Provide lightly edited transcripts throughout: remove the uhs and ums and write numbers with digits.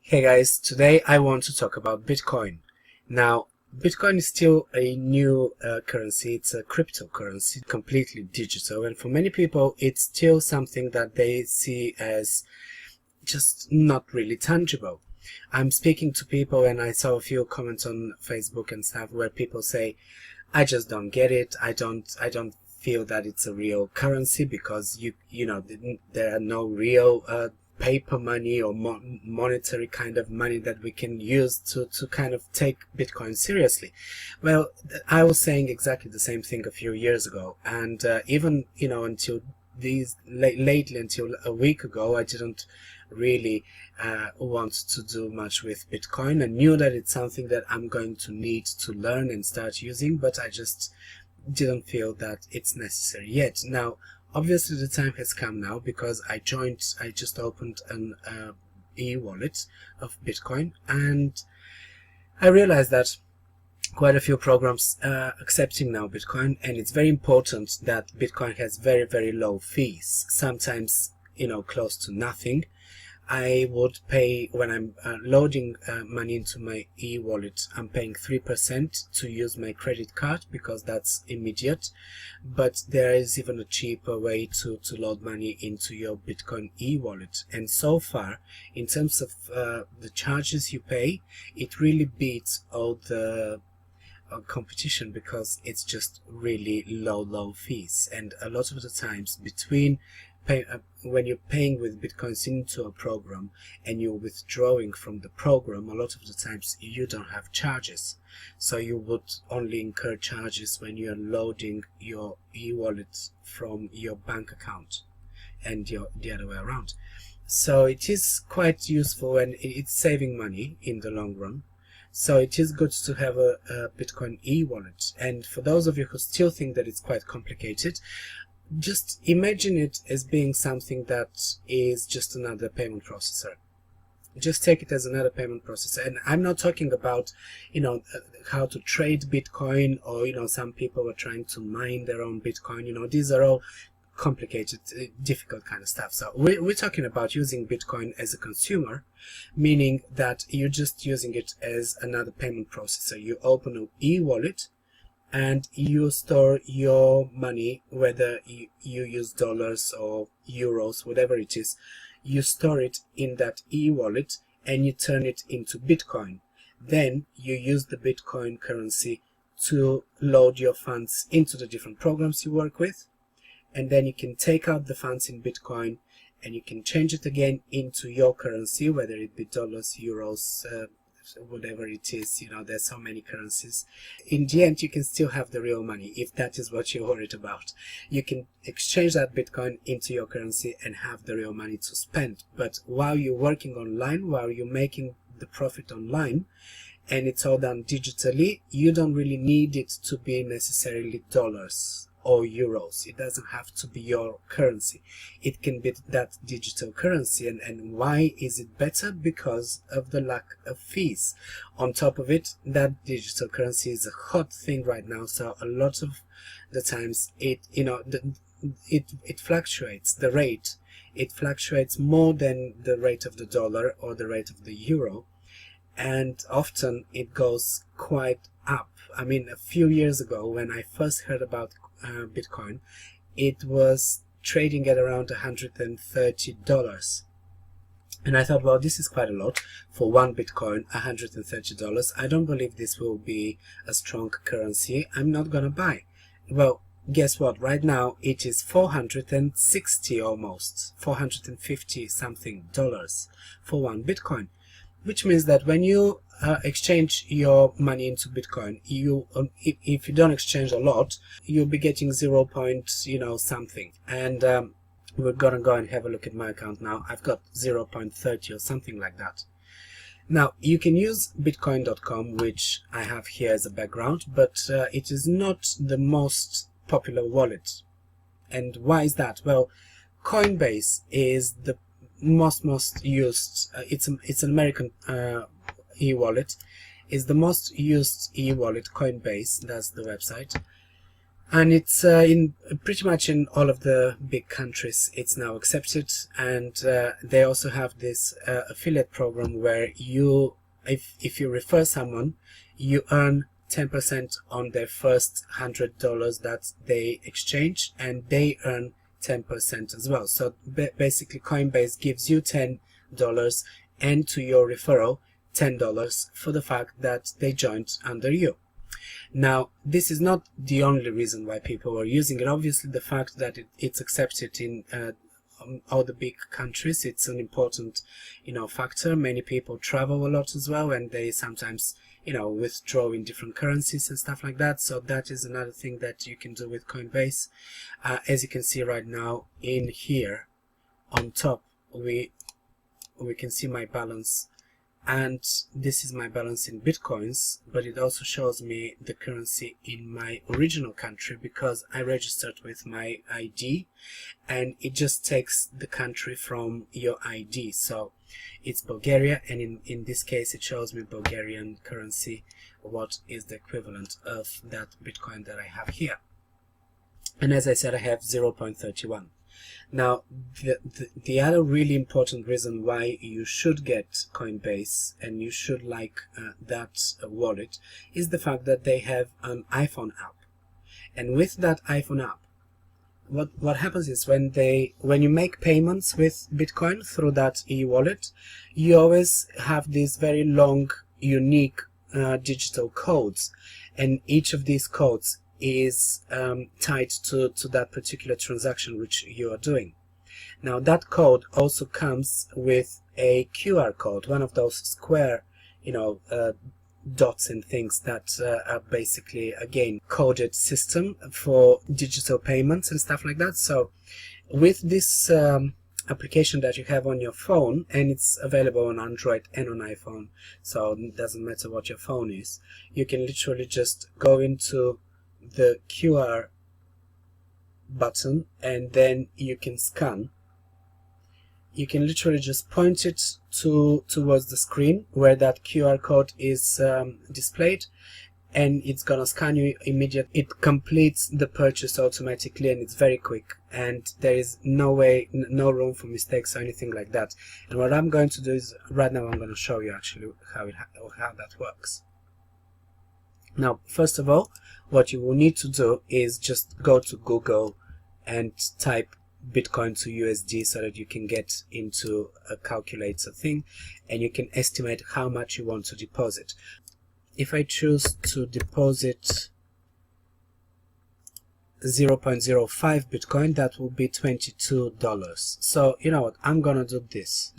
Hey guys, today I want to talk about Bitcoin. Now, Bitcoin is still a new currency. It's a cryptocurrency, completely digital, and for many people it's still something that they see as just not really tangible. I'm speaking to people and I saw a few comments on Facebook and stuff where people say, I just don't get it. I don't feel that it's a real currency because there are no real paper money or monetary kind of money that we can use to kind of take Bitcoin seriously. Well, I was saying exactly the same thing a few years ago, and even until lately, until a week ago, I didn't really want to do much with Bitcoin. I knew that it's something that I'm going to need to learn and start using, but I just didn't feel that it's necessary yet. Now, obviously the time has come now because I just opened an e-wallet of Bitcoin, and I realized that quite a few programs are accepting now Bitcoin, and it's very important that Bitcoin has very, very low fees, sometimes close to nothing. I would pay when I'm loading money into my e-wallet. I'm paying 3% to use my credit card because that's immediate. But there is even a cheaper way to load money into your Bitcoin e-wallet. And so far, in terms of the charges you pay, it really beats all the competition because it's just really low fees. And a lot of the times when you're paying with Bitcoins into a program and you're withdrawing from the program, a lot of the times you don't have charges. So you would only incur charges when you're loading your e-wallet from your bank account and the other way around. So it is quite useful and it's saving money in the long run. So it is good to have a Bitcoin e-wallet. And for those of you who still think that it's quite complicated, just imagine it as being something that is just another payment processor. Just take it as another payment processor. And I'm not talking about how to trade Bitcoin, or some people are trying to mine their own Bitcoin. These are all complicated, difficult kind of stuff. So we're talking about using Bitcoin as a consumer, meaning that you're just using it as another payment processor. You open an e-wallet and you store your money, whether you use dollars or euros, whatever it is. You store it in that e-wallet and you turn it into Bitcoin. Then you use the Bitcoin currency to load your funds into the different programs you work with, and then you can take out the funds in Bitcoin and you can change it again into your currency, whether it be dollars, euros, whatever it is. There's so many currencies. In the end, you can still have the real money if that is what you're worried about. You can exchange that Bitcoin into your currency and have the real money to spend. But while you're working online, while you're making the profit online, and it's all done digitally, you don't really need it to be necessarily dollars or euros. It doesn't have to be your currency. It can be that digital currency. And why is it better? Because of the lack of fees. On top of it, that digital currency is a hot thing right now. So a lot of the times it fluctuates. The rate, it fluctuates more than the rate of the dollar or the rate of the euro. And often it goes quite up. I mean, a few years ago when I first heard about Bitcoin, it was trading at around $130, and I thought, well, this is quite a lot for one Bitcoin. $130. I don't believe this will be a strong currency. I'm not gonna buy. Well, guess what? Right now it is 460, almost 450 something dollars for one Bitcoin, which means that when you exchange your money into Bitcoin, if you don't exchange a lot, you'll be getting 0. Something. And we're gonna go and have a look at my account now. I've got 0.30 or something like that. Now you can use bitcoin.com, which I have here as a background, but it is not the most popular wallet. And why is that? Well, Coinbase is the most used. It's an American e-wallet. Is the most used e-wallet. Coinbase, that's the website. And it's in pretty much in all of the big countries it's now accepted. And they also have this affiliate program where you, if you refer someone, you earn 10% on their first $100 that they exchange, and they earn 10% as well. So basically Coinbase gives you $10 and to your referral $10 for the fact that they joined under you. Now, this is not the only reason why people are using it. Obviously, the fact that it's accepted in all the big countries, it's an important, factor. Many people travel a lot as well, and they sometimes, withdraw in different currencies and stuff like that. So that is another thing that you can do with Coinbase. As you can see right now in here on top, we can see my balance. And this is my balance in bitcoins, but it also shows me the currency in my original country because I registered with my ID, and it just takes the country from your ID. So it's Bulgaria, and in this case it shows me Bulgarian currency, what is the equivalent of that bitcoin that I have here. And as I said, I have 0.31. Now, the other really important reason why you should get Coinbase and you should like that wallet is the fact that they have an iPhone app. And with that iPhone app, what happens is when you make payments with Bitcoin through that e-wallet, you always have these very long, unique digital codes, and each of these codes is tied to that particular transaction which you are doing. Now that code also comes with a QR code, one of those square dots and things that are basically, again, coded system for digital payments and stuff like that. So with this application that you have on your phone, and it's available on Android and on iPhone, so it doesn't matter what your phone is, you can literally just go into the QR button and then you can scan. You can literally just point it towards the screen where that QR code is displayed, and it's gonna scan you immediately. It completes the purchase automatically, and it's very quick, and there is no room for mistakes or anything like that. And what I'm going to do is right now I'm going to show you actually how that works. Now, first of all, what you will need to do is just go to Google and type Bitcoin to USD so that you can get into a calculator thing and you can estimate how much you want to deposit. If I choose to deposit 0.05 Bitcoin, that will be $22. So you know what, I'm gonna do this.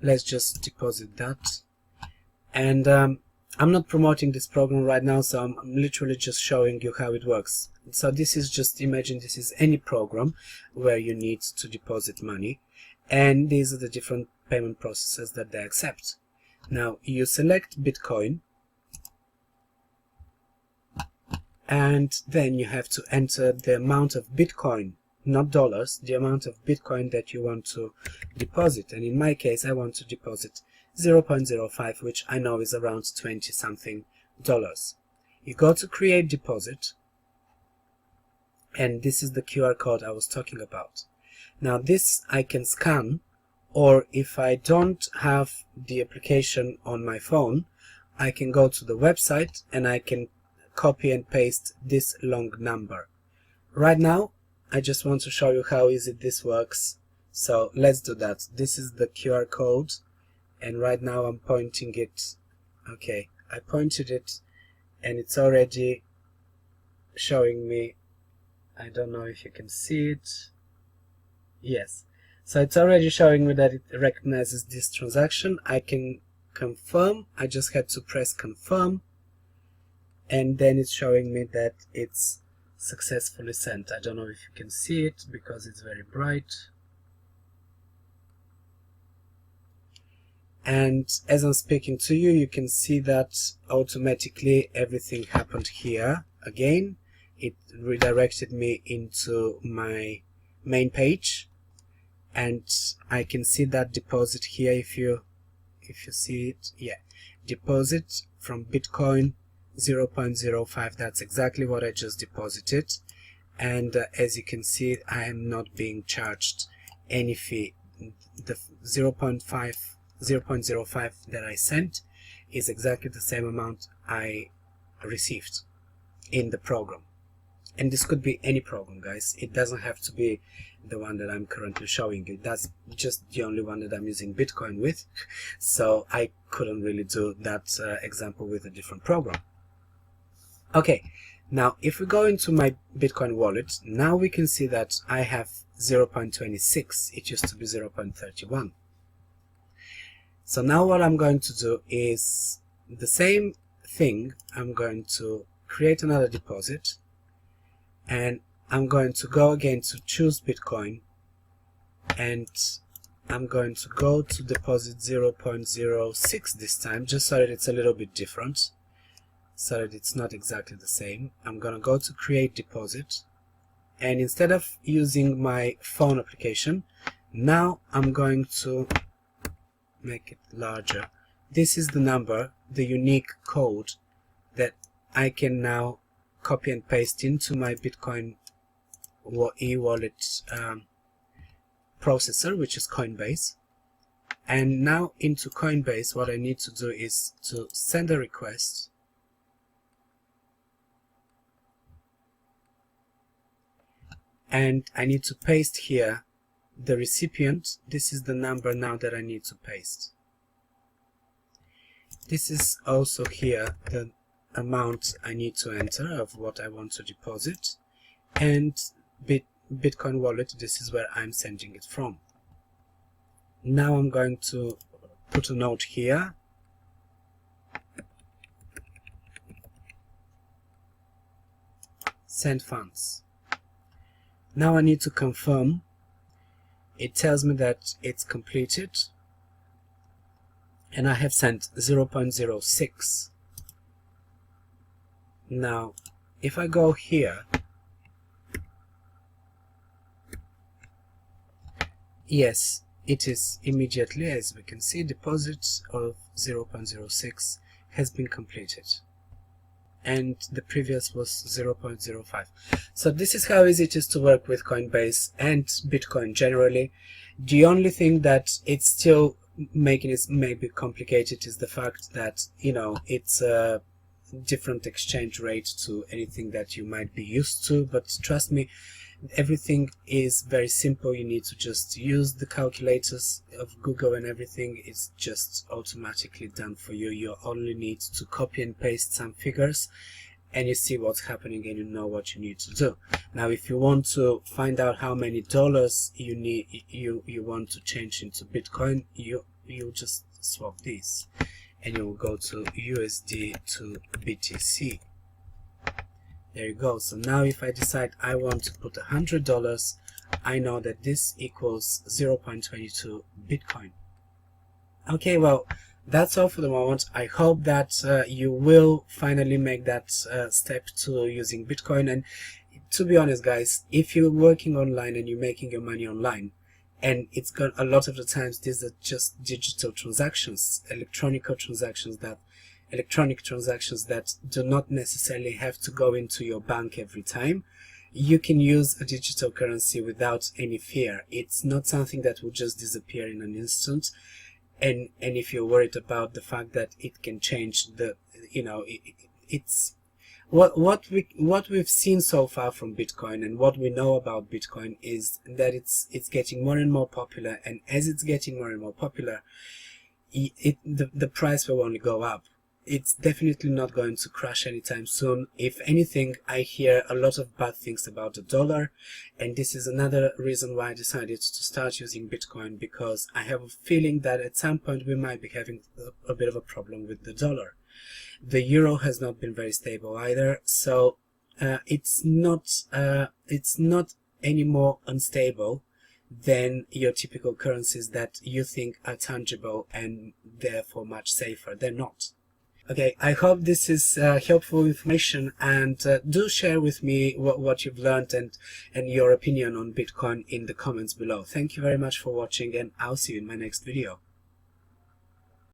Let's just deposit that. And I'm not promoting this program right now, so I'm literally just showing you how it works. So this is just, imagine this is any program where you need to deposit money, and these are the different payment processes that they accept. Now you select Bitcoin, and then you have to enter the amount of Bitcoin, not dollars, the amount of Bitcoin that you want to deposit. And in my case, I want to deposit 0.05, which I know is around 20 something dollars. You go to create deposit, and this is the QR code I was talking about. Now this I can scan, or if I don't have the application on my phone, I can go to the website and I can copy and paste this long number. Right now I just want to show you how easy this works, so let's do that. This is the QR code, and right now I'm pointing it. Okay, I pointed it and it's already showing me. I don't know if you can see it. Yes, so it's already showing me that it recognizes this transaction. I can confirm. I just had to press confirm, and then it's showing me that it's successfully sent. I don't know if you can see it because it's very bright. And as I'm speaking to you, you can see that automatically everything happened here. Again, it redirected me into my main page, and I can see that deposit here. If you see it, yeah, deposit from Bitcoin 0.05. That's exactly what I just deposited. and as you can see, I am not being charged any fee. The 0.05 that I sent is exactly the same amount I received in the program. And this could be any program, guys. It doesn't have to be the one that I'm currently showing you. That's just the only one that I'm using Bitcoin with. So I couldn't really do that example with a different program. Okay, now if we go into my Bitcoin wallet, now we can see that I have 0.26. It used to be 0.31. So now what I'm going to do is the same thing. I'm going to create another deposit, and I'm going to go again to choose Bitcoin, and I'm going to go to deposit 0.06 this time, just so that it's a little bit different, so that it's not exactly the same. I'm going to go to create deposit, and instead of using my phone application, now I'm going to make it larger. This is the number, the unique code that I can now copy and paste into my Bitcoin e-wallet processor, which is Coinbase. And now into Coinbase, what I need to do is to send a request, and I need to paste here the recipient. This is the number now that I need to paste. This is also here the amount I need to enter of what I want to deposit, and Bitcoin wallet, this is where I'm sending it from. Now I'm going to put a note here, send funds. Now I need to confirm. It tells me that it's completed, and I have sent 0.06. Now if I go here, yes, it is immediately, as we can see, deposit of 0.06 has been completed, and the previous was 0.05. So this is how easy it is to work with Coinbase and Bitcoin generally. The only thing that it's still making it maybe complicated is the fact that, you know, it's a different exchange rate to anything that you might be used to, but trust me, everything is very simple. You need to just use the calculators of Google, and everything is just automatically done for you. You only need to copy and paste some figures, and you see what's happening, and you know what you need to do. Now if you want to find out how many dollars you want to change into Bitcoin, you just swap these, and you will go to USD to BTC. There you go. So now if I decide I want to put $100, I know that this equals 0.22 Bitcoin. Okay, well, that's all for the moment. I hope that you will finally make that step to using Bitcoin. And to be honest, guys, if you're working online and you're making your money online, and it's got a lot of the times these are just digital transactions, electronic transactions that do not necessarily have to go into your bank every time. You can use a digital currency without any fear. It's not something that will just disappear in an instant. And if you're worried about the fact that it can change the, you know, it's what we've seen so far from Bitcoin, and what we know about Bitcoin is that it's getting more and more popular, and as it's getting more and more popular, the price will only go up. It's definitely not going to crash anytime soon. If anything, I hear a lot of bad things about the dollar, and this is another reason why I decided to start using Bitcoin, because I have a feeling that at some point we might be having a bit of a problem with the dollar. The euro has not been very stable either, so it's not any more unstable than your typical currencies that you think are tangible and therefore much safer. They're not. Okay, I hope this is helpful information, and do share with me what you've learned and your opinion on Bitcoin in the comments below. Thank you very much for watching, and I'll see you in my next video.